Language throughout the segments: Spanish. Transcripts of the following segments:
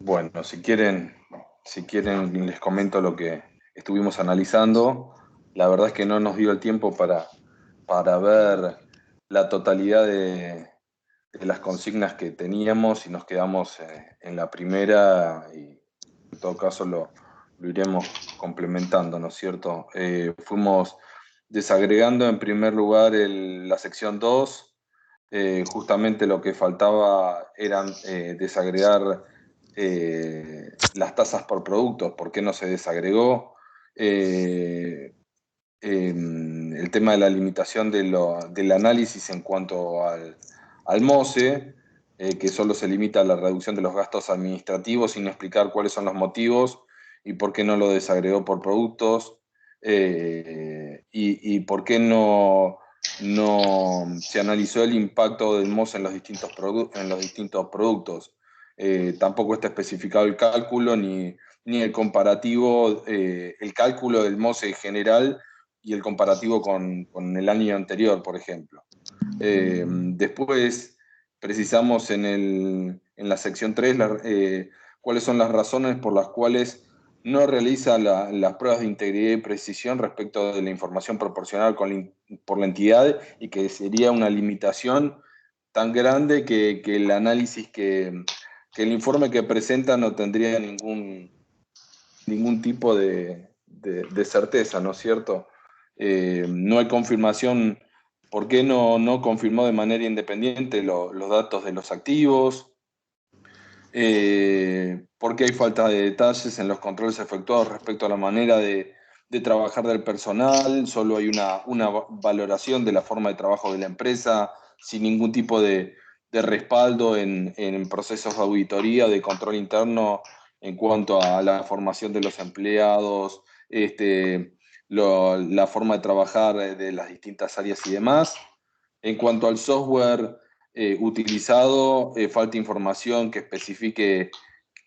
Bueno, si quieren les comento lo que estuvimos analizando. La verdad es que no nos dio el tiempo para ver la totalidad de las consignas que teníamos y nos quedamos en la primera y en todo caso lo iremos complementando, ¿no es cierto? Fuimos desagregando en primer lugar la sección 2. Justamente lo que faltaba eran desagregar las tasas por producto. ¿Por qué no se desagregó? El tema de la limitación del análisis en cuanto al MOSE, que solo se limita a la reducción de los gastos administrativos sin explicar cuáles son los motivos y por qué no lo desagregó por productos, y por qué no se analizó el impacto del MOSE en los distintos productos. Tampoco está especificado el cálculo ni el comparativo, el cálculo del MOSE general y el comparativo con el año anterior, por ejemplo. Después precisamos en la sección 3 cuáles son las razones por las cuales no realiza las pruebas de integridad y precisión respecto de la información proporcional por la entidad, y que sería una limitación tan grande que el análisis que el informe que presenta no tendría ningún tipo de certeza, ¿no es cierto? No hay confirmación. ¿Por qué no confirmó de manera independiente los datos de los activos? ¿Por qué hay falta de detalles en los controles efectuados respecto a la manera de trabajar del personal? Solo hay una valoración de la forma de trabajo de la empresa, sin ningún tipo de respaldo en procesos de auditoría o de control interno en cuanto a la formación de los empleados, la forma de trabajar de las distintas áreas y demás. En cuanto al software utilizado, falta información que especifique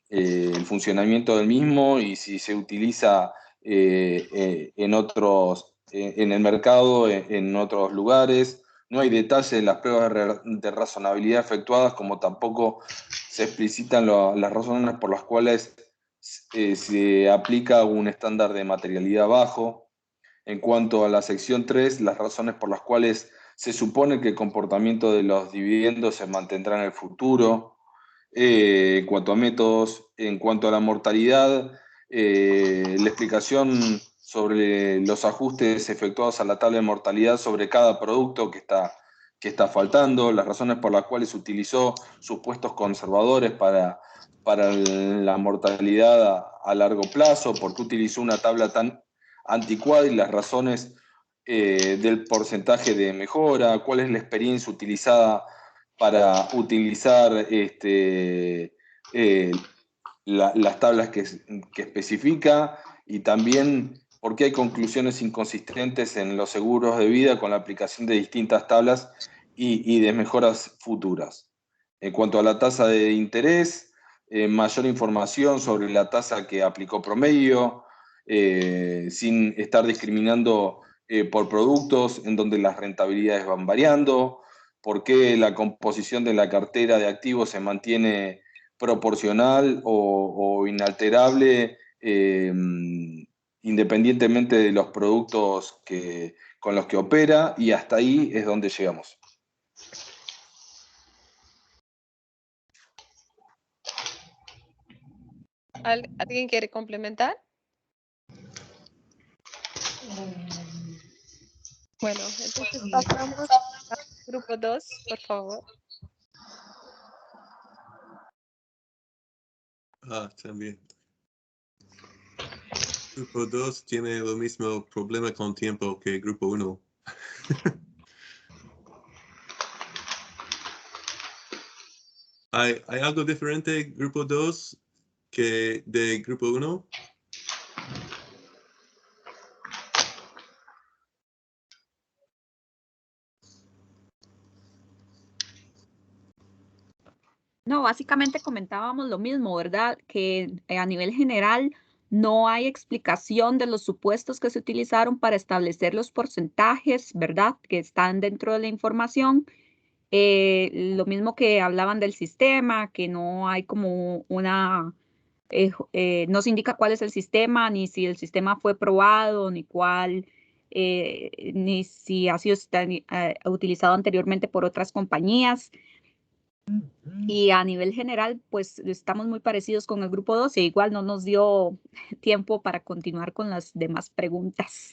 el funcionamiento del mismo y si se utiliza en el mercado, en otros lugares. No hay detalles en las pruebas de razonabilidad efectuadas, como tampoco se explicitan las razones por las cuales se aplica un estándar de materialidad bajo. En cuanto a la sección 3, las razones por las cuales se supone que el comportamiento de los dividendos se mantendrá en el futuro. En cuanto a métodos, en cuanto a la mortalidad, la explicación sobre los ajustes efectuados a la tabla de mortalidad sobre cada producto que está faltando, las razones por las cuales utilizó supuestos conservadores para la mortalidad a largo plazo, por qué utilizó una tabla tan anticuada y las razones del porcentaje de mejora, cuál es la experiencia utilizada para utilizar las tablas que especifica, y también por qué hay conclusiones inconsistentes en los seguros de vida con la aplicación de distintas tablas y de mejoras futuras. En cuanto a la tasa de interés, mayor información sobre la tasa que aplicó promedio, sin estar discriminando por productos en donde las rentabilidades van variando, por qué la composición de la cartera de activos se mantiene proporcional o inalterable, independientemente de los productos con los que opera, y hasta ahí es donde llegamos. ¿Alguien quiere complementar? Bueno, entonces pasamos al grupo 2, por favor. También. Grupo 2 tiene el mismo problema con tiempo que grupo 1. ¿Hay algo diferente grupo 2 que de grupo 1? No, básicamente comentábamos lo mismo, ¿verdad? Que a nivel general no hay explicación de los supuestos que se utilizaron para establecer los porcentajes, ¿verdad? Que están dentro de la información. Lo mismo que hablaban del sistema, que no hay como una no se indica cuál es el sistema, ni si el sistema fue probado, ni cuál, ni si ha sido utilizado anteriormente por otras compañías. Y a nivel general, pues estamos muy parecidos con el grupo 2 e igual no nos dio tiempo para continuar con las demás preguntas.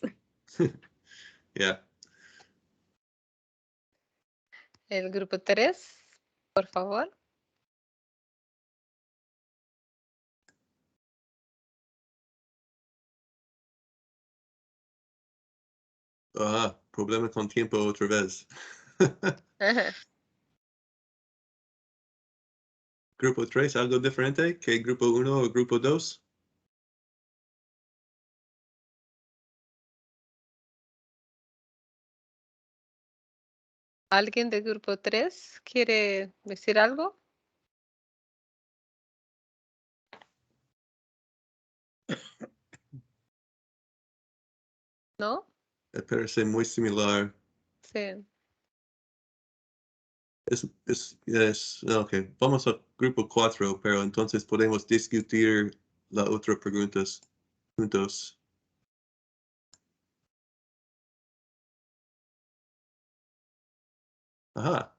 Yeah. El grupo 3, por favor. Problema con tiempo otra vez. Grupo 3, algo diferente que grupo 1 o grupo 2. ¿Alguien del grupo 3 quiere decir algo? ¿No? Me parece muy similar. Sí. Ok, vamos al grupo 4, pero entonces podemos discutir las otras preguntas juntos. Ajá,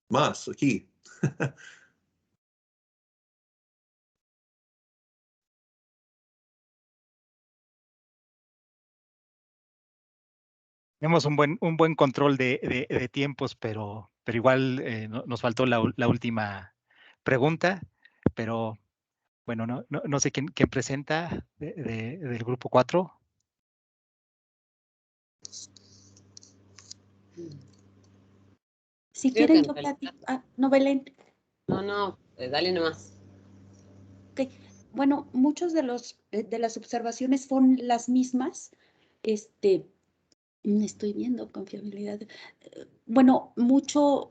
más aquí. Tenemos un buen control de tiempos, pero igual nos faltó la última pregunta, pero bueno, no sé quién presenta del grupo 4. Si Creo quieren, que yo en realidad- platico. No, Belén. No, dale nomás. Ok. Bueno, muchos de las observaciones son las mismas. Estoy viendo confiabilidad. Bueno, mucho,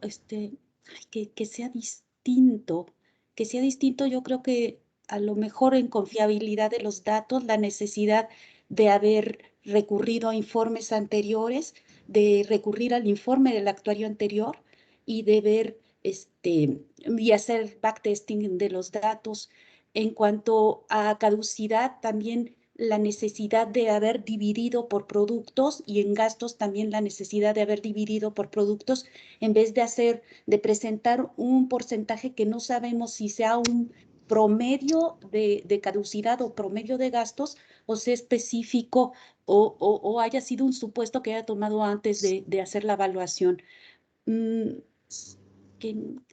que sea distinto. Que sea distinto, yo creo que a lo mejor en confiabilidad de los datos, la necesidad de haber recurrido a informes anteriores, de recurrir al informe del actuario anterior y de ver, y hacer backtesting de los datos. En cuanto a caducidad, también la necesidad de haber dividido por productos y en gastos también la necesidad de haber dividido por productos en vez de presentar un porcentaje que no sabemos si sea un promedio de caducidad o promedio de gastos o sea específico o haya sido un supuesto que haya tomado antes de hacer la evaluación.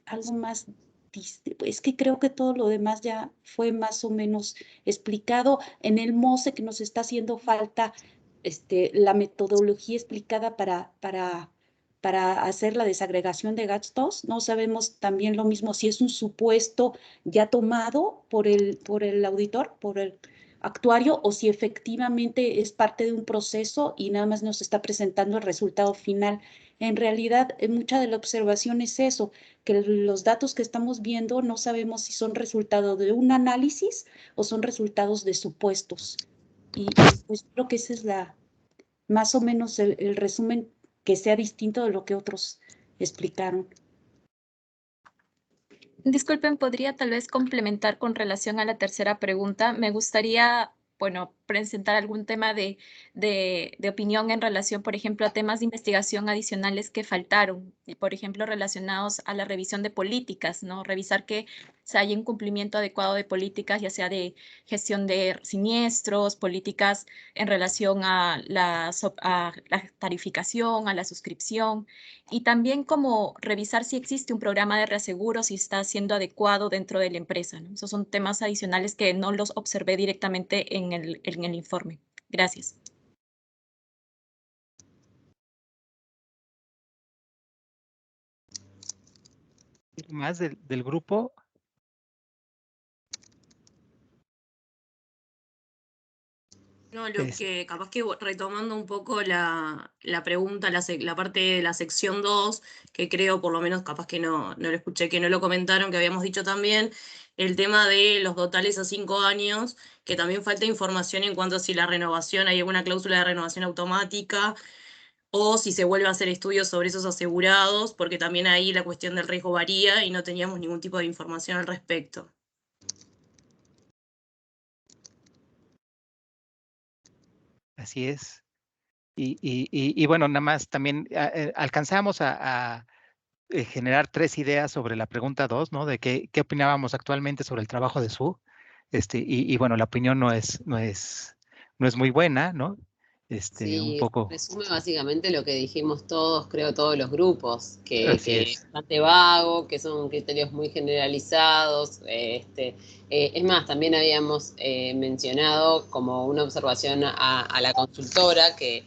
Algo más, es que creo que todo lo demás ya fue más o menos explicado. En el MOSE que nos está haciendo falta la metodología explicada para hacer la desagregación de gastos. No sabemos también lo mismo si es un supuesto ya tomado por el auditor, por el actuario, o si efectivamente es parte de un proceso y nada más nos está presentando el resultado final. En realidad, mucha de la observación es eso, que los datos que estamos viendo no sabemos si son resultado de un análisis o son resultados de supuestos. Y pues creo que ese es más o menos el resumen, que sea distinto de lo que otros explicaron. Disculpen, ¿podría tal vez complementar con relación a la tercera pregunta? Me gustaría, bueno, presentar algún tema de opinión en relación, por ejemplo, a temas de investigación adicionales que faltaron, y por ejemplo, relacionados a la revisión de políticas, ¿no? Revisar que se haya un cumplimiento adecuado de políticas, ya sea de gestión de siniestros, políticas en relación a la tarificación, a la suscripción, y también como revisar si existe un programa de reaseguro, si está siendo adecuado dentro de la empresa, ¿no? Esos son temas adicionales que no los observé directamente en el informe. Gracias. ¿Más del grupo? No, lo que capaz que retomando un poco la pregunta, la parte de la sección 2, que creo por lo menos capaz que no lo escuché, que no lo comentaron, que habíamos dicho también, el tema de los totales a 5 años, que también falta información en cuanto a si la renovación, hay alguna cláusula de renovación automática, o si se vuelve a hacer estudios sobre esos asegurados, porque también ahí la cuestión del riesgo varía y no teníamos ningún tipo de información al respecto. Así es. Y bueno, nada más también alcanzamos a generar 3 ideas sobre la pregunta 2, ¿no? De qué opinábamos actualmente sobre el trabajo de Su. Y bueno, la opinión no es muy buena, ¿no? Un Sí, poco. resume básicamente lo que dijimos todos, creo todos los grupos, Así que es. es bastante vago, que son criterios muy generalizados. Es más, también habíamos mencionado como una observación a la consultora que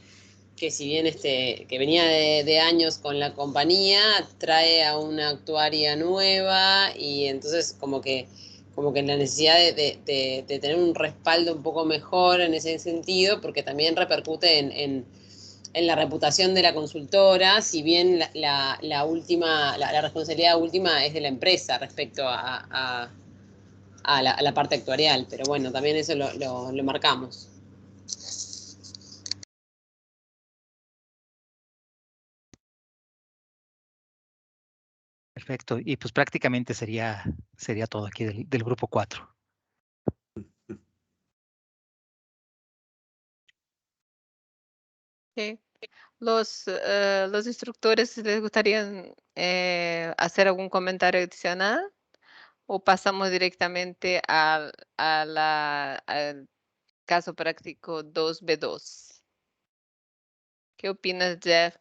si bien que venía de años con la compañía, trae a una actuaria nueva y entonces como que la necesidad de tener un respaldo un poco mejor en ese sentido, porque también repercute en la reputación de la consultora, si bien la responsabilidad última es de la empresa respecto a la parte actuarial, pero bueno, también eso lo marcamos. Perfecto. Y pues prácticamente sería todo aquí del grupo 4. Sí. Los instructores les gustaría hacer algún comentario adicional o pasamos directamente al caso práctico 2B2. ¿Qué opinas, Jeff?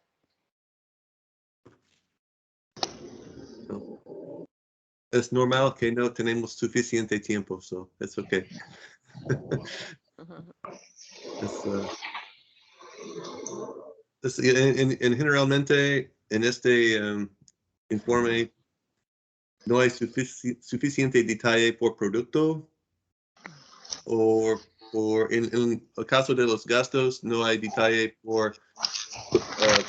No. Es normal que no tenemos suficiente tiempo, so it's okay. Generalmente en este informe no hay suficiente detalle por producto o en el caso de los gastos no hay detalle por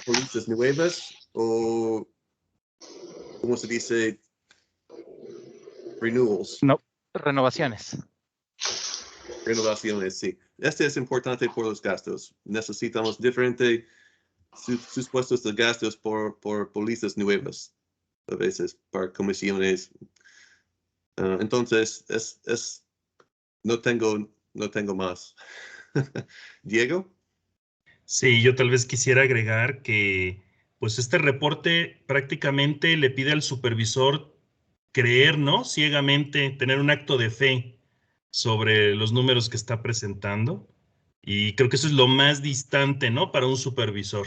pólizas nuevas o, ¿cómo se dice? Renewals. No, renovaciones. Renovaciones, sí. Este es importante por los gastos. Necesitamos diferentes supuestos de gastos por pólizas nuevas, a veces para comisiones. Entonces, no tengo más. Diego. Sí, yo tal vez quisiera agregar que pues este reporte prácticamente le pide al supervisor creer, ¿no? Ciegamente, tener un acto de fe sobre los números que está presentando. Y creo que eso es lo más distante, ¿no? Para un supervisor.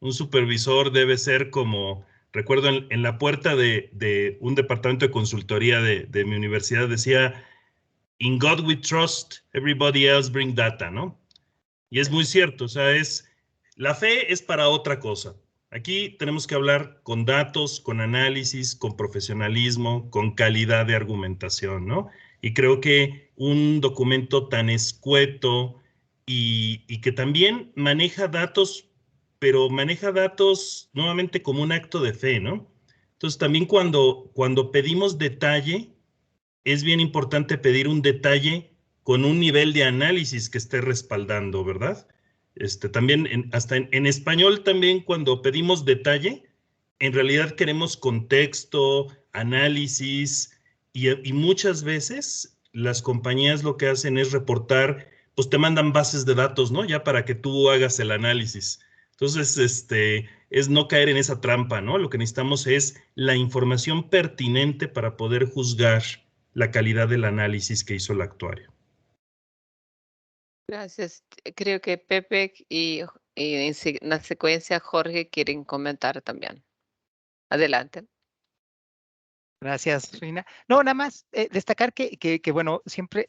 Un supervisor debe ser como, recuerdo en la puerta de un departamento de consultoría de mi universidad decía, In God we trust, everybody else bring data, ¿no? Y es muy cierto, o sea, la fe es para otra cosa. Aquí tenemos que hablar con datos, con análisis, con profesionalismo, con calidad de argumentación, ¿no? Y creo que un documento tan escueto y que también maneja datos, pero maneja datos nuevamente como un acto de fe, ¿no? Entonces también cuando pedimos detalle, es bien importante pedir un detalle con un nivel de análisis que esté respaldando, ¿verdad? También hasta en español también cuando pedimos detalle, en realidad queremos contexto, análisis y muchas veces las compañías lo que hacen es reportar, pues te mandan bases de datos, ¿no? Ya para que tú hagas el análisis. Entonces, es no caer en esa trampa, ¿no? Lo que necesitamos es la información pertinente para poder juzgar la calidad del análisis que hizo el actuario. Gracias. Creo que Pepe y en la secuencia Jorge quieren comentar también. Adelante. Gracias, Reina. No, nada más destacar que bueno, siempre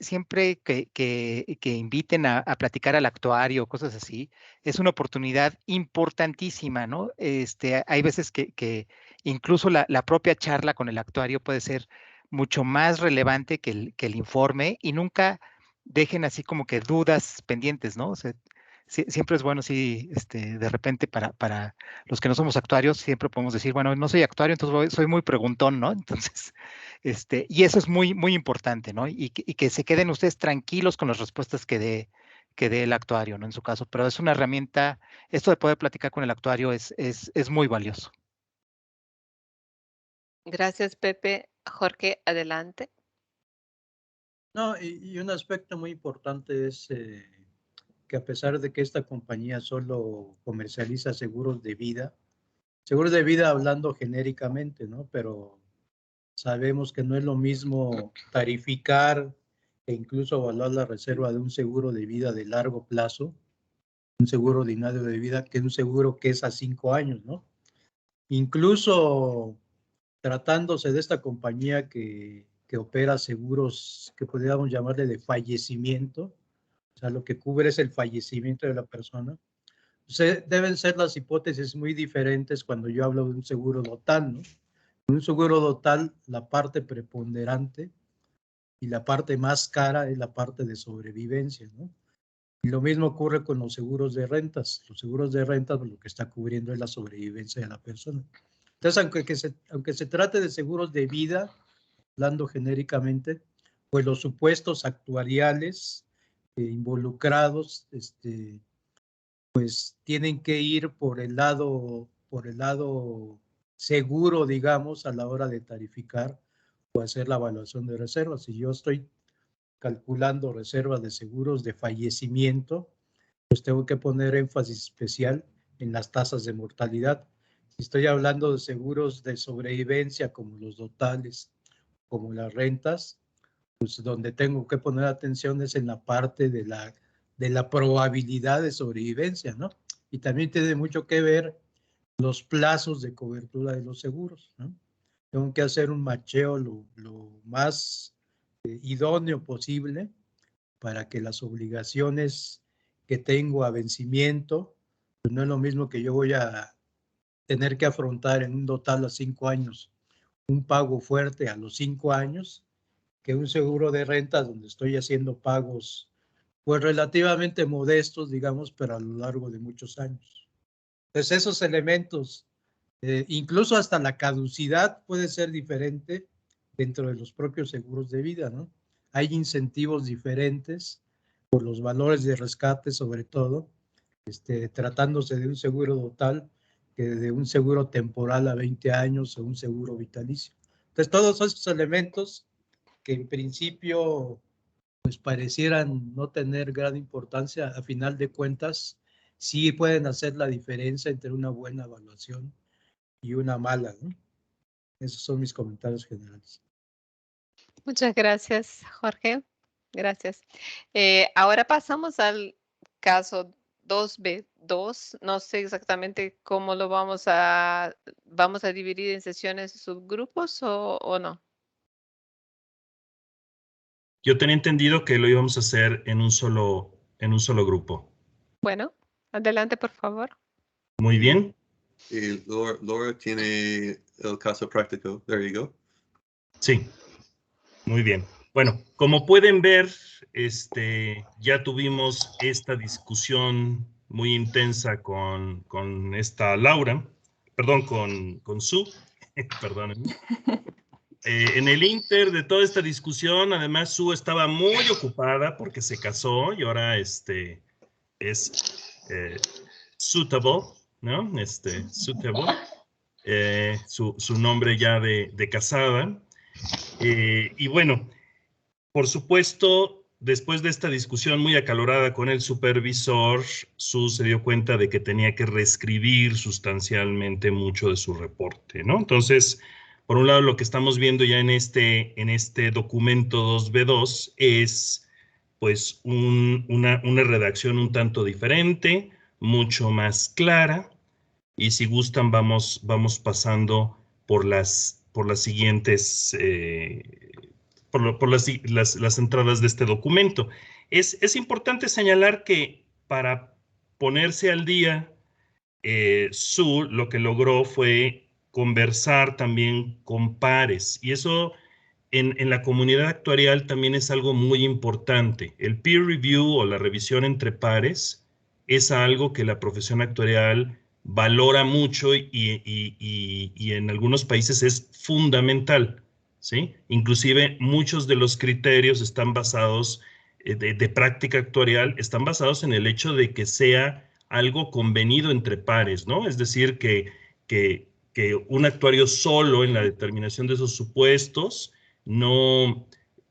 que inviten a platicar al actuario, cosas así, es una oportunidad importantísima, ¿no? Hay veces que incluso la propia charla con el actuario puede ser mucho más relevante que el informe y nunca dejen así como que dudas pendientes, ¿no? O sea, siempre es bueno, sí, de repente para los que no somos actuarios, siempre podemos decir, bueno, no soy actuario, entonces soy muy preguntón, ¿no? Entonces, y eso es muy, muy importante, ¿no? Y que se queden ustedes tranquilos con las respuestas que dé el actuario, ¿no? En su caso, pero es una herramienta, esto de poder platicar con el actuario es muy valioso. Gracias, Pepe. Jorge, adelante. No, y un aspecto muy importante es que a pesar de que esta compañía solo comercializa seguros de vida hablando genéricamente, ¿no? Pero sabemos que no es lo mismo tarificar e incluso evaluar la reserva de un seguro de vida de largo plazo, un seguro ordinario de vida, que un seguro que es a 5 años, ¿no? Incluso tratándose de esta compañía que opera seguros que podríamos llamarle de fallecimiento, o sea, lo que cubre es el fallecimiento de la persona. Deben ser las hipótesis muy diferentes cuando yo hablo de un seguro total, ¿no? En un seguro total, la parte preponderante y la parte más cara es la parte de sobrevivencia, ¿no? Y lo mismo ocurre con los seguros de rentas. Los seguros de rentas, pues, lo que está cubriendo es la sobrevivencia de la persona. Entonces, aunque se trate de seguros de vida, hablando genéricamente, pues los supuestos actuariales involucrados, pues tienen que ir por el lado seguro, digamos, a la hora de tarificar o hacer la evaluación de reservas. Si yo estoy calculando reservas de seguros de fallecimiento, pues tengo que poner énfasis especial en las tasas de mortalidad. Si estoy hablando de seguros de sobrevivencia como los totales, como las rentas, pues donde tengo que poner atención es en la parte de la probabilidad de sobrevivencia, ¿no? Y también tiene mucho que ver los plazos de cobertura de los seguros, ¿no? Tengo que hacer un macheo lo más idóneo posible para que las obligaciones que tengo a vencimiento, pues no es lo mismo que yo voy a tener que afrontar en un total a 5 años un pago fuerte a los 5 años que un seguro de rentas donde estoy haciendo pagos pues relativamente modestos, digamos, pero a lo largo de muchos años. Entonces esos elementos, incluso hasta la caducidad puede ser diferente dentro de los propios seguros de vida, ¿no? Hay incentivos diferentes por los valores de rescate, sobre todo, tratándose de un seguro total que de un seguro temporal a 20 años o un seguro vitalicio. Entonces todos esos elementos que en principio pues parecieran no tener gran importancia, a final de cuentas sí pueden hacer la diferencia entre una buena evaluación y una mala, ¿no? Esos son mis comentarios generales. Muchas gracias, Jorge. Gracias. Ahora pasamos al caso 2B2. No sé exactamente cómo lo vamos a dividir en sesiones y subgrupos o no. Yo tenía entendido que lo íbamos a hacer en un solo grupo. Bueno, adelante, por favor. Muy bien. Y Laura tiene el caso práctico. There you go. Sí, muy bien. Bueno, como pueden ver, ya tuvimos esta discusión muy intensa con esta Laura, perdón, con Sue, perdónenme. En el inter de toda esta discusión, además, Sue estaba muy ocupada porque se casó y ahora es suitable, ¿no? Suitable, su nombre ya de casada. Y bueno, por supuesto, después de esta discusión muy acalorada con el supervisor, Sue se dio cuenta de que tenía que reescribir sustancialmente mucho de su reporte, ¿no? Entonces, por un lado, lo que estamos viendo ya en este documento 2B2 es pues una redacción un tanto diferente, mucho más clara, y si gustan vamos pasando por las siguientes, por las entradas de este documento. Es importante señalar que para ponerse al día, Sue lo que logró fue conversar también con pares, y eso en la comunidad actuarial también es algo muy importante. El peer review o la revisión entre pares es algo que la profesión actuarial valora mucho y en algunos países es fundamental, ¿sí? Inclusive muchos de los criterios están basados, de práctica actuarial, están basados en el hecho de que sea algo convenido entre pares, ¿no? Es decir, que un actuario solo en la determinación de esos supuestos no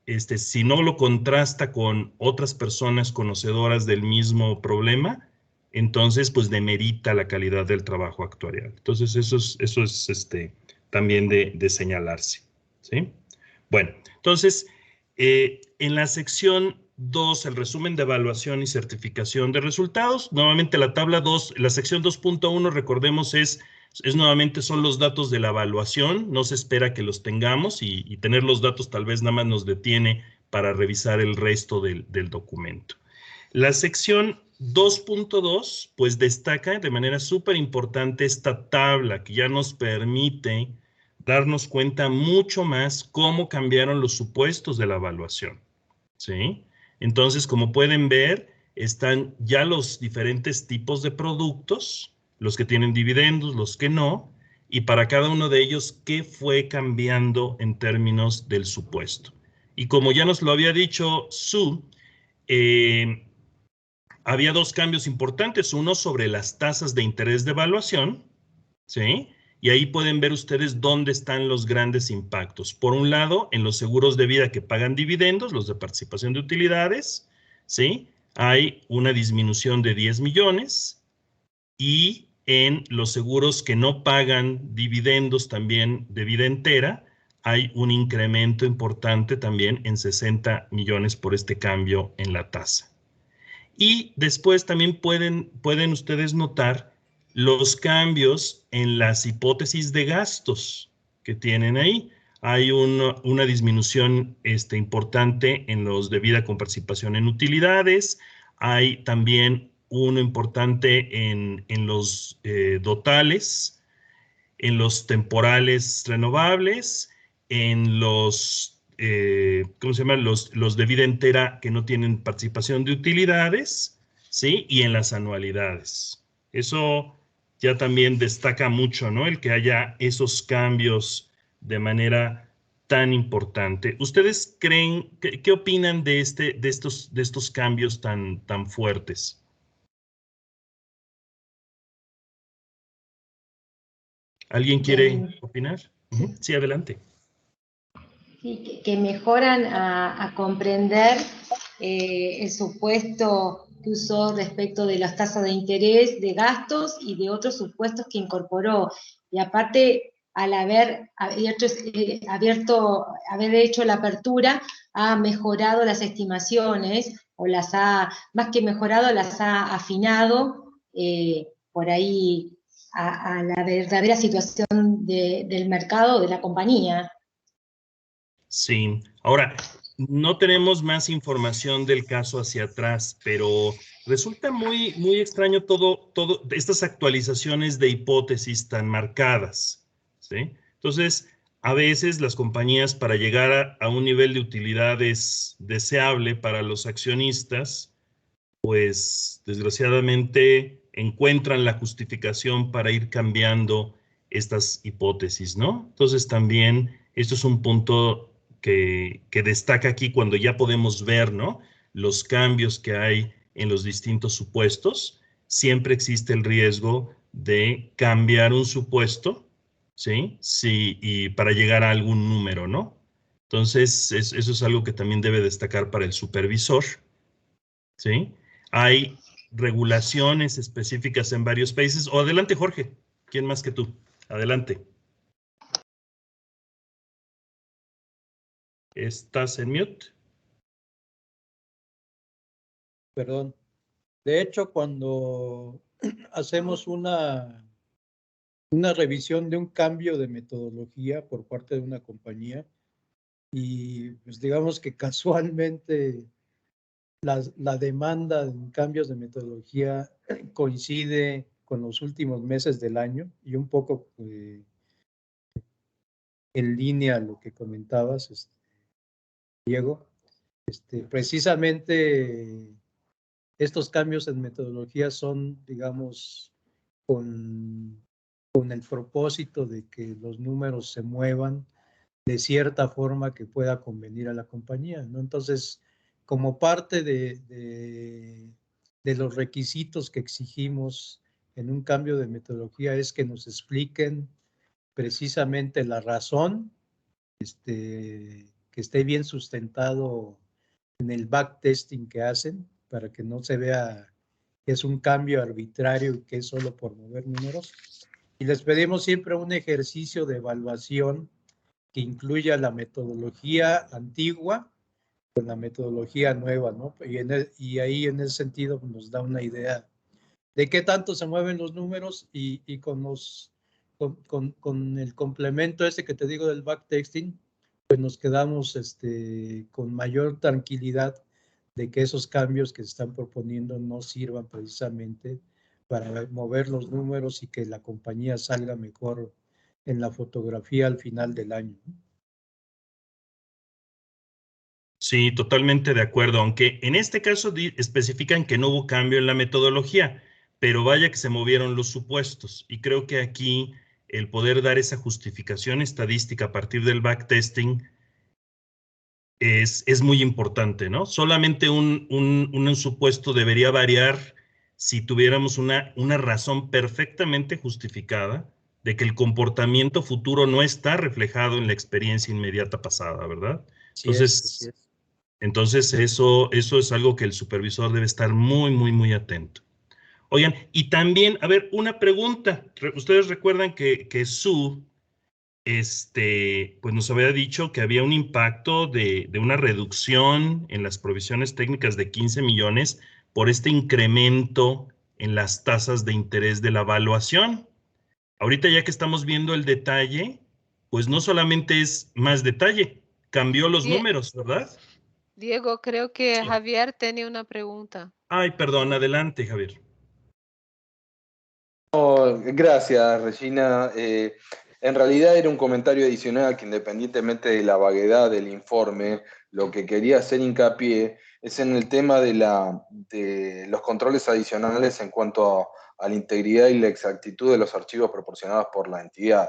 si no lo contrasta con otras personas conocedoras del mismo problema, entonces pues demerita la calidad del trabajo actuarial. Entonces eso es también de señalarse, ¿sí? Bueno, entonces en la sección 2, el resumen de evaluación y certificación de resultados, nuevamente la tabla 2, la sección 2.1, recordemos, nuevamente son los datos de la evaluación, no se espera que los tengamos y tener los datos tal vez nada más nos detiene para revisar el resto del documento. La sección 2.2 pues destaca de manera súper importante esta tabla que ya nos permite darnos cuenta mucho más cómo cambiaron los supuestos de la evaluación, ¿sí? Entonces, como pueden ver, están ya los diferentes tipos de productos, los que tienen dividendos, los que no, y para cada uno de ellos, qué fue cambiando en términos del supuesto. Y como ya nos lo había dicho Sue, había dos cambios importantes, uno sobre las tasas de interés de evaluación, ¿sí? Y ahí pueden ver ustedes dónde están los grandes impactos. Por un lado, en los seguros de vida que pagan dividendos, los de participación de utilidades, ¿sí? Hay una disminución de 10 millones y en los seguros que no pagan dividendos también de vida entera, hay un incremento importante también en 60 millones por este cambio en la tasa. Y después también pueden ustedes notar los cambios en las hipótesis de gastos que tienen ahí. Hay una disminución importante en los de vida con participación en utilidades. Hay también uno importante en los dotales, en los temporales renovables, en los ¿cómo se llama? Los de vida entera que no tienen participación de utilidades, ¿sí? Y en las anualidades. Eso ya también destaca mucho, ¿no? El que haya esos cambios de manera tan importante. ¿Ustedes creen, qué opinan de estos cambios tan fuertes? ¿Alguien quiere opinar? Sí, adelante. Sí, que mejoran a comprender el supuesto que usó respecto de las tasas de interés, de gastos y de otros supuestos que incorporó. Y aparte, al haber hecho la apertura, ha mejorado las estimaciones, o más que mejorado, las ha afinado por ahí a la verdadera situación del mercado, de la compañía. Sí, ahora, no tenemos más información del caso hacia atrás, pero resulta muy extraño todo estas actualizaciones de hipótesis tan marcadas, ¿sí? Entonces, a veces las compañías, para llegar a un nivel de utilidades deseable para los accionistas, pues desgraciadamente encuentran la justificación para ir cambiando estas hipótesis, ¿no? Entonces también esto es un punto que destaca aquí cuando ya podemos ver, ¿no? Los cambios que hay en los distintos supuestos. Siempre existe el riesgo de cambiar un supuesto, ¿sí? Sí, y para llegar a algún número, ¿no? Entonces, eso es algo que también debe destacar para el supervisor, ¿sí? Hay regulaciones específicas en varios países. O adelante, Jorge. ¿Quién más que tú? Adelante. ¿Estás en mute? Perdón. De hecho, cuando hacemos una revisión de un cambio de metodología por parte de una compañía y pues digamos que casualmente la demanda en cambios de metodología coincide con los últimos meses del año y un poco en línea a lo que comentabas, Diego. Precisamente estos cambios en metodología son, digamos, con el propósito de que los números se muevan de cierta forma que pueda convenir a la compañía, ¿no? Entonces, como parte de los requisitos que exigimos en un cambio de metodología es que nos expliquen precisamente la razón que que esté bien sustentado en el backtesting que hacen, para que no se vea que es un cambio arbitrario y que es solo por mover números. Y les pedimos siempre un ejercicio de evaluación que incluya la metodología antigua con la metodología nueva, ¿no? Y ahí en ese sentido nos da una idea de qué tanto se mueven los números y con el complemento que te digo del backtesting, pues nos quedamos con mayor tranquilidad de que esos cambios que se están proponiendo no sirvan precisamente para mover los números y que la compañía salga mejor en la fotografía al final del año. Sí, totalmente de acuerdo, aunque en este caso especifican que no hubo cambio en la metodología, pero vaya que se movieron los supuestos, y creo que aquí el poder dar esa justificación estadística a partir del backtesting es muy importante, ¿no? Solamente un supuesto debería variar si tuviéramos una razón perfectamente justificada de que el comportamiento futuro no está reflejado en la experiencia inmediata pasada, ¿verdad? Entonces, eso es algo que el supervisor debe estar muy, muy, muy atento. Oigan, y también, a ver, una pregunta. Ustedes recuerdan que Sue, pues nos había dicho que había un impacto de una reducción en las provisiones técnicas de 15 millones por este incremento en las tasas de interés de la evaluación. Ahorita ya que estamos viendo el detalle, pues no solamente es más detalle, cambió los números, ¿verdad? Diego, creo que Javier tenía una pregunta. Ay, perdón, adelante, Javier. No, gracias, Regina. En realidad era un comentario adicional que, independientemente de la vaguedad del informe, lo que quería hacer hincapié es en el tema de los controles adicionales en cuanto a la integridad y la exactitud de los archivos proporcionados por la entidad.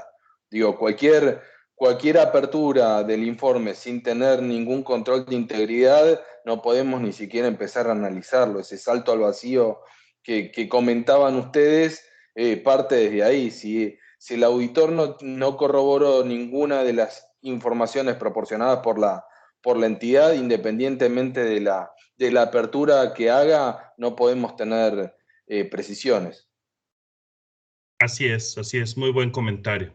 Digo, cualquier apertura del informe sin tener ningún control de integridad, no podemos ni siquiera empezar a analizarlo. Ese salto al vacío que comentaban ustedes parte desde ahí. Si el auditor no corroboró ninguna de las informaciones proporcionadas por la entidad, independientemente de la apertura que haga, no podemos tener precisiones. Así es, muy buen comentario.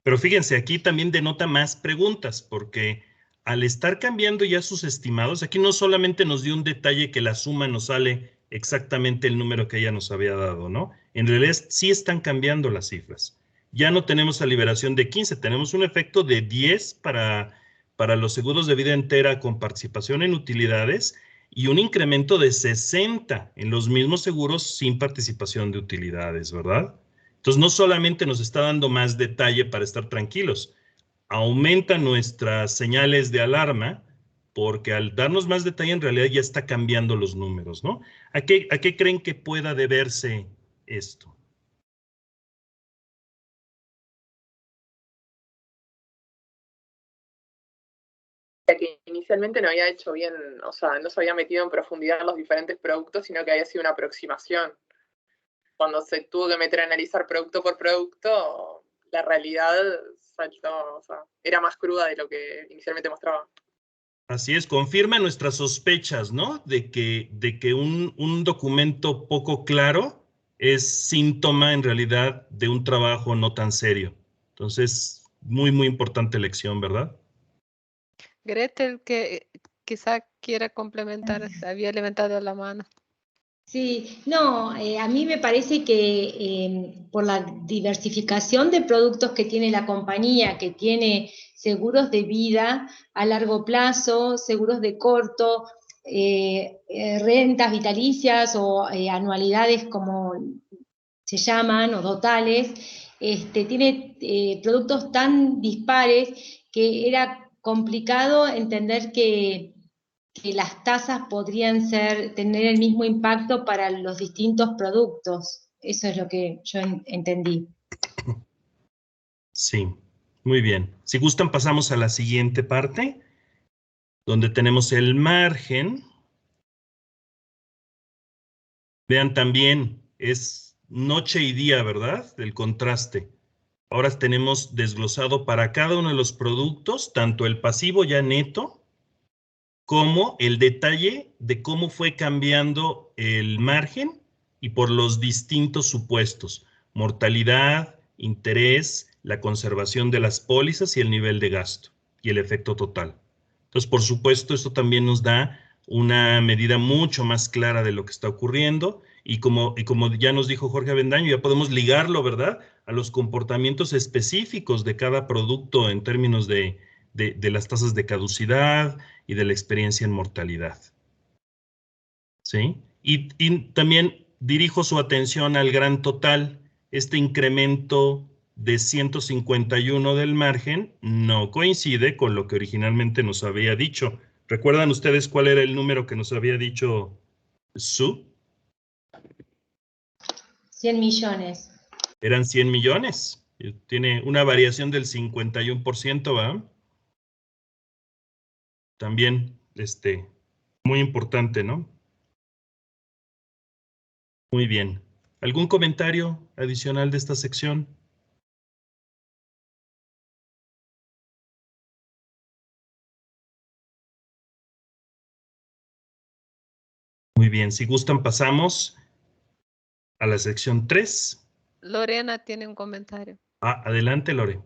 Pero fíjense, aquí también denota más preguntas, porque al estar cambiando ya sus estimados, aquí no solamente nos dio un detalle que la suma nos sale exactamente el número que ella nos había dado, ¿no? En realidad sí están cambiando las cifras. Ya no tenemos la liberación de 15, tenemos un efecto de 10 para los seguros de vida entera con participación en utilidades y un incremento de 60 en los mismos seguros sin participación de utilidades, ¿verdad? Entonces, no solamente nos está dando más detalle para estar tranquilos, aumenta nuestras señales de alarma, porque al darnos más detalle en realidad ya está cambiando los números, ¿no? ¿A qué creen que pueda deberse esto? Que inicialmente no había hecho bien, o sea, no se había metido en profundidad en los diferentes productos, sino que había sido una aproximación. Cuando se tuvo que meter a analizar producto por producto, la realidad saltó, o sea, era más cruda de lo que inicialmente mostraba. Así es, confirma nuestras sospechas, ¿no? De que un documento poco claro es síntoma en realidad de un trabajo no tan serio. Entonces, muy, muy importante lección, ¿verdad? Gretel, que quizá quiera complementar, había levantado la mano. Sí, no, a mí me parece que por la diversificación de productos que tiene la compañía, que tiene seguros de vida a largo plazo, seguros de corto, rentas vitalicias o anualidades como se llaman, o totales, tiene productos tan dispares que era complicado entender que las tasas podrían tener el mismo impacto para los distintos productos. Eso es lo que yo entendí. Sí, muy bien. Si gustan, pasamos a la siguiente parte, donde tenemos el margen. Vean también, es noche y día, ¿verdad? El contraste. Ahora tenemos desglosado para cada uno de los productos, tanto el pasivo ya neto, como el detalle de cómo fue cambiando el margen y por los distintos supuestos: mortalidad, interés, la conservación de las pólizas y el nivel de gasto y el efecto total. Entonces, por supuesto, esto también nos da una medida mucho más clara de lo que está ocurriendo, y como ya nos dijo Jorge Avendaño, ya podemos ligarlo, ¿verdad?, a los comportamientos específicos de cada producto en términos de las tasas de caducidad y de la experiencia en mortalidad. ¿Sí? Y también dirijo su atención al gran total. Este incremento de 151 del margen no coincide con lo que originalmente nos había dicho. ¿Recuerdan ustedes cuál era el número que nos había dicho Sue? 100 millones. Eran 100 millones. Tiene una variación del 51%, ¿va? También, muy importante, ¿no? Muy bien. ¿Algún comentario adicional de esta sección? Muy bien, si gustan pasamos a la sección 3. Lorena tiene un comentario. Adelante, Lore.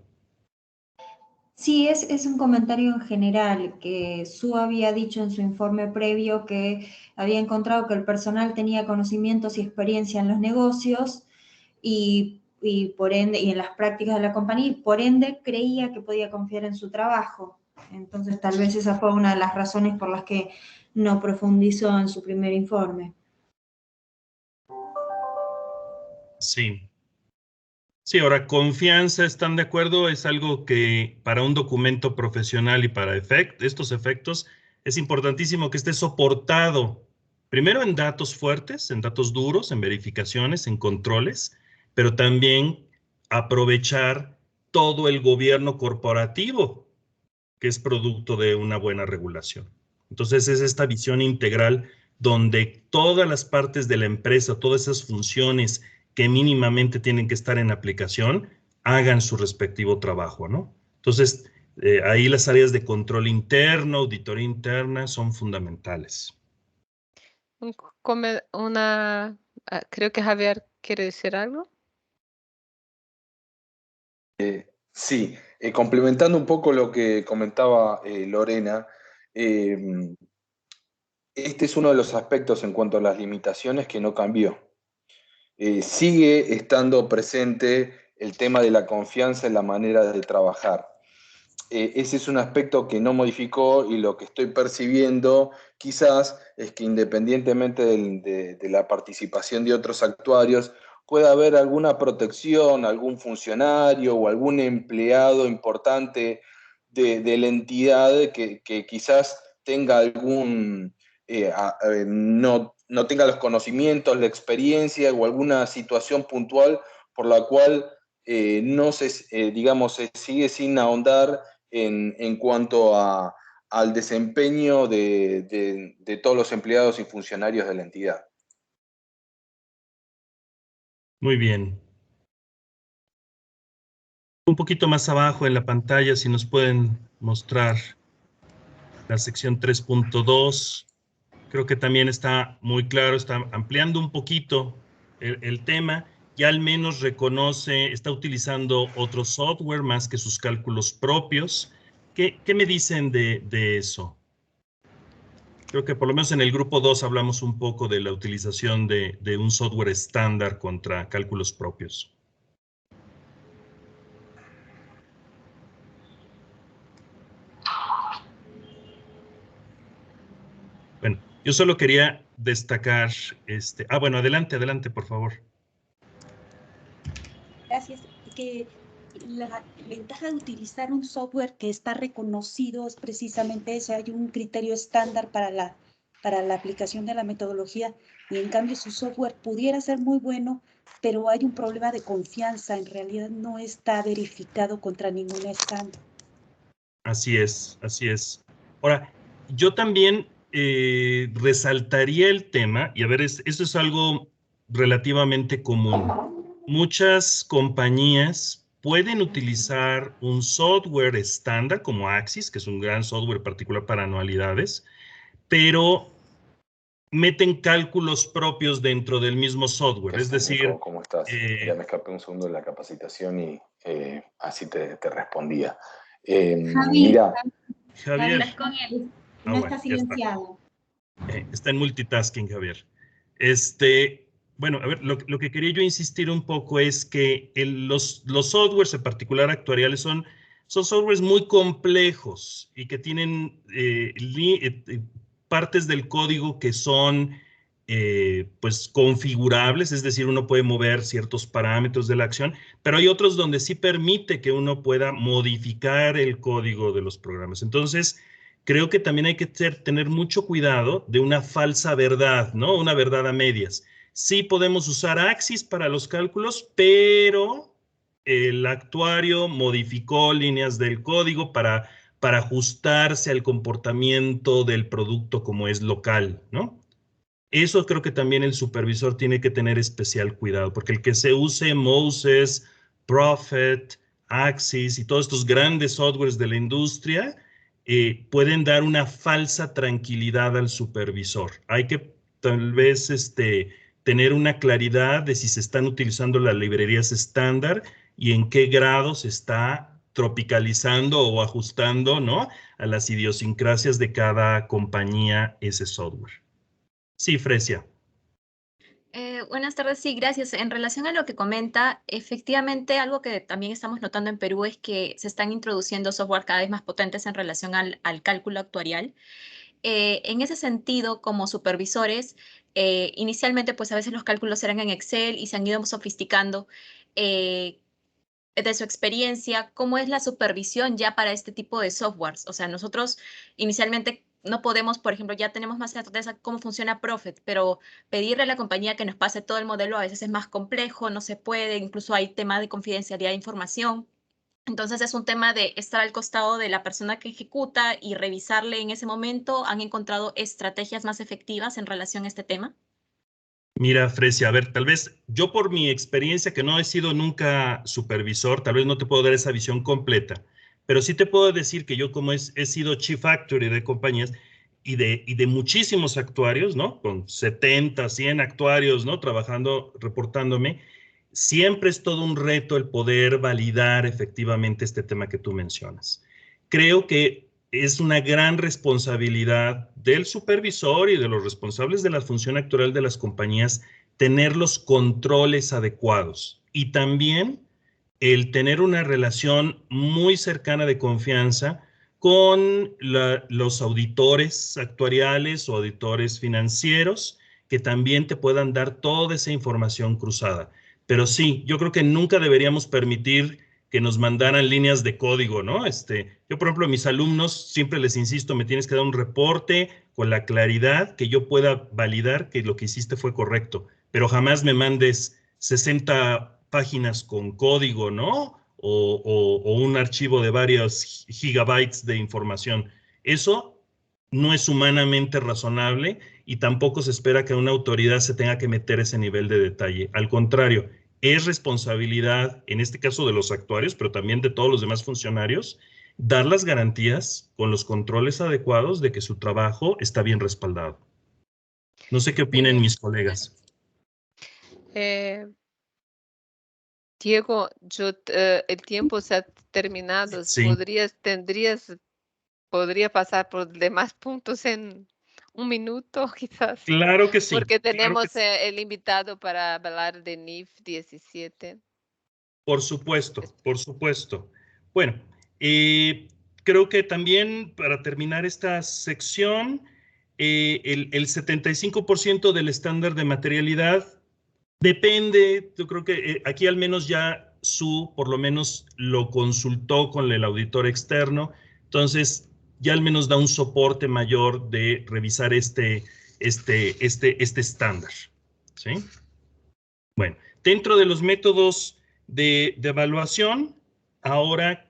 Sí, es un comentario en general, que Sue había dicho en su informe previo que había encontrado que el personal tenía conocimientos y experiencia en los negocios y por ende, y en las prácticas de la compañía, y por ende creía que podía confiar en su trabajo. Entonces, tal vez esa fue una de las razones por las que no profundizó en su primer informe. Sí. Sí, ahora, confianza, ¿están de acuerdo? Es algo que para un documento profesional y para estos efectos es importantísimo que esté soportado, primero en datos fuertes, en datos duros, en verificaciones, en controles, pero también aprovechar todo el gobierno corporativo que es producto de una buena regulación. Entonces, es esta visión integral donde todas las partes de la empresa, todas esas funciones que mínimamente tienen que estar en aplicación, hagan su respectivo trabajo, ¿no? Entonces, ahí las áreas de control interno, auditoría interna son fundamentales. Creo que Javier quiere decir algo. Sí, complementando un poco lo que comentaba Lorena, este es uno de los aspectos en cuanto a las limitaciones que no cambió. Sigue estando presente el tema de la confianza en la manera de trabajar. Ese es un aspecto que no modificó, y lo que estoy percibiendo quizás es que independientemente de la participación de otros actuarios, puede haber alguna protección, algún funcionario o algún empleado importante de la entidad que quizás tenga no tenga los conocimientos, la experiencia o alguna situación puntual por la cual no se, digamos, se sigue sin ahondar en cuanto al desempeño de todos los empleados y funcionarios de la entidad. Muy bien. Un poquito más abajo en la pantalla, si nos pueden mostrar la sección 3.2. Creo que también está muy claro, está ampliando un poquito el tema. Ya al menos reconoce, está utilizando otro software más que sus cálculos propios. ¿Qué me dicen de eso? Creo que por lo menos en el grupo 2 hablamos un poco de la utilización de un software estándar contra cálculos propios. Bueno, yo solo quería destacar, bueno, adelante, por favor. Gracias. Que la ventaja de utilizar un software que está reconocido es precisamente eso. Hay un criterio estándar para la aplicación de la metodología, y en cambio su software pudiera ser muy bueno, pero hay un problema de confianza. En realidad no está verificado contra ningún estándar. Así es, así es. Ahora, yo también resaltaría el tema, y a ver, eso es algo relativamente común. Muchas compañías pueden utilizar un software estándar como Axis, que es un gran software particular para anualidades, pero meten cálculos propios dentro del mismo software. Es decir, Nico, ¿cómo estás? Ya me escapé un segundo de la capacitación y así te respondía. Mira, Javier. Hablas con él. No está silenciado. Está en multitasking, Javier. Bueno, a ver, lo que quería yo insistir un poco es que los softwares, en particular actuariales, son softwares muy complejos y que tienen partes del código que son pues configurables, es decir, uno puede mover ciertos parámetros de la acción, pero hay otros donde sí permite que uno pueda modificar el código de los programas. Entonces, creo que también hay que tener mucho cuidado de una falsa verdad, ¿no? Una verdad a medias. Sí podemos usar Axis para los cálculos, pero el actuario modificó líneas del código para ajustarse al comportamiento del producto como es local, ¿no? Eso creo que también el supervisor tiene que tener especial cuidado, porque el que se use Moses, Prophet, Axis y todos estos grandes softwares de la industria pueden dar una falsa tranquilidad al supervisor. Hay que tal vez tener una claridad de si se están utilizando las librerías estándar y en qué grado se está tropicalizando o ajustando, ¿no?, a las idiosincrasias de cada compañía ese software. Sí, Fresia. Buenas tardes, sí, gracias. En relación a lo que comenta, efectivamente algo que también estamos notando en Perú es que se están introduciendo software cada vez más potentes en relación al cálculo actuarial. En ese sentido, como supervisores, inicialmente pues a veces los cálculos eran en Excel y se han ido sofisticando. De su experiencia, ¿cómo es la supervisión ya para este tipo de softwares? O sea, nosotros inicialmente no podemos, por ejemplo, ya tenemos más certeza cómo funciona Prophet, pero pedirle a la compañía que nos pase todo el modelo a veces es más complejo, no se puede, incluso hay tema de confidencialidad de información. Entonces es un tema de estar al costado de la persona que ejecuta y revisarle en ese momento. ¿Han encontrado estrategias más efectivas en relación a este tema? Mira, Fresia, a ver, tal vez yo por mi experiencia, que no he sido nunca supervisor, tal vez no te puedo dar esa visión completa, pero sí te puedo decir que yo como he sido Chief Actuary de compañías y de muchísimos actuarios, ¿no? Con 70, 100 actuarios, ¿no? Trabajando, reportándome, siempre es todo un reto el poder validar efectivamente este tema que tú mencionas. Creo que es una gran responsabilidad del supervisor y de los responsables de la función actuarial de las compañías tener los controles adecuados y también el tener una relación muy cercana de confianza con los auditores actuariales o auditores financieros que también te puedan dar toda esa información cruzada. Pero sí, yo creo que nunca deberíamos permitir que nos mandaran líneas de código, ¿no? Yo, por ejemplo, a mis alumnos siempre les insisto, me tienes que dar un reporte con la claridad que yo pueda validar que lo que hiciste fue correcto, pero jamás me mandes 60 páginas con código, ¿no? O un archivo de varios gigabytes de información. Eso no es humanamente razonable y tampoco se espera que una autoridad se tenga que meter ese nivel de detalle. Al contrario, es responsabilidad, en este caso de los actuarios, pero también de todos los demás funcionarios, dar las garantías con los controles adecuados de que su trabajo está bien respaldado. No sé qué opinen mis colegas. Diego, el tiempo se ha terminado. Sí. Podría pasar por demás puntos en un minuto, quizás. Claro que sí. Porque tenemos claro que sí. el invitado para hablar de NIF 17. Por supuesto, por supuesto. Bueno, creo que también para terminar esta sección, el 75% del estándar de materialidad depende, yo creo que aquí al menos ya por lo menos lo consultó con el auditor externo, entonces ya al menos da un soporte mayor de revisar este estándar, ¿sí? Bueno, dentro de los métodos de evaluación, ahora,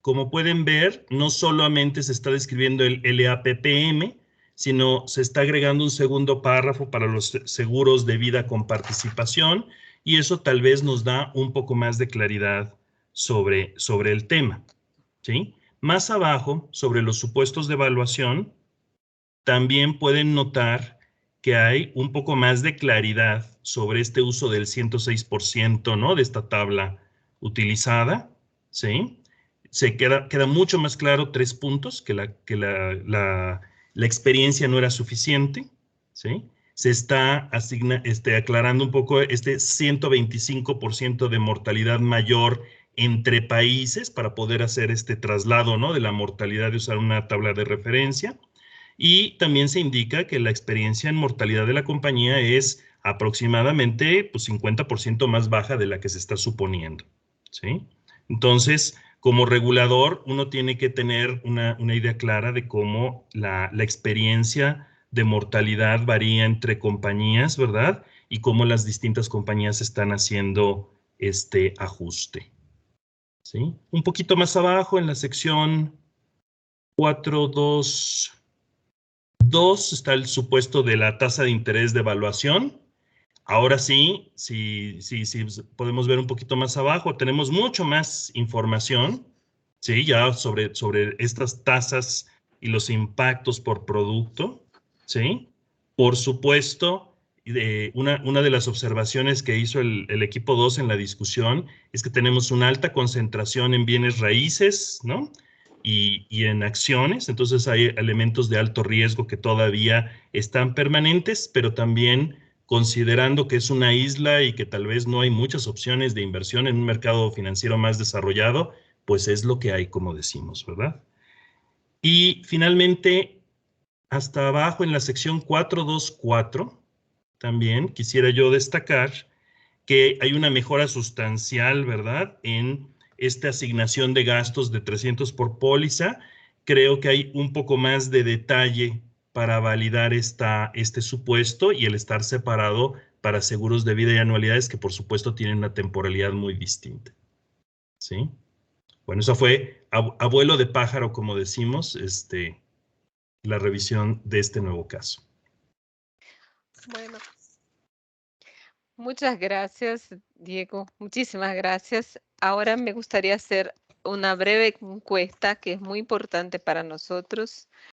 como pueden ver, no solamente se está describiendo el LAPPM, sino se está agregando un segundo párrafo para los seguros de vida con participación, y eso tal vez nos da un poco más de claridad sobre el tema, ¿sí? Más abajo, sobre los supuestos de evaluación, también pueden notar que hay un poco más de claridad sobre este uso del 106%, ¿no? De esta tabla utilizada, ¿sí? Se queda mucho más claro 3 puntos, que la experiencia no era suficiente, ¿sí? Se está aclarando un poco este 125% de mortalidad mayor entre países para poder hacer este traslado, ¿no? De la mortalidad de usar una tabla de referencia. Y también se indica que la experiencia en mortalidad de la compañía es aproximadamente pues, 50% más baja de la que se está suponiendo, ¿sí? Entonces, como regulador, uno tiene que tener una idea clara de cómo la experiencia de mortalidad varía entre compañías, ¿verdad? Y cómo las distintas compañías están haciendo este ajuste, ¿sí? Un poquito más abajo, en la sección 4.2. 2 está el supuesto de la tasa de interés de evaluación. Ahora sí, si podemos ver un poquito más abajo, tenemos mucho más información, ¿sí? Ya sobre estas tasas y los impactos por producto, ¿sí? Por supuesto, una de las observaciones que hizo el equipo 2 en la discusión es que tenemos una alta concentración en bienes raíces, ¿no? Y en acciones, entonces hay elementos de alto riesgo que todavía están permanentes, pero también considerando que es una isla y que tal vez no hay muchas opciones de inversión en un mercado financiero más desarrollado, pues es lo que hay, como decimos, ¿verdad? Y finalmente, hasta abajo en la sección 4.2.4, también quisiera yo destacar que hay una mejora sustancial, ¿verdad?, en esta asignación de gastos de 300 por póliza. Creo que hay un poco más de detalle para validar este supuesto y el estar separado para seguros de vida y anualidades que por supuesto tienen una temporalidad muy distinta, ¿sí? Bueno, eso fue a vuelo de pájaro, como decimos, la revisión de este nuevo caso. Bueno, muchas gracias, Diego. Muchísimas gracias. Ahora me gustaría hacer una breve encuesta que es muy importante para nosotros.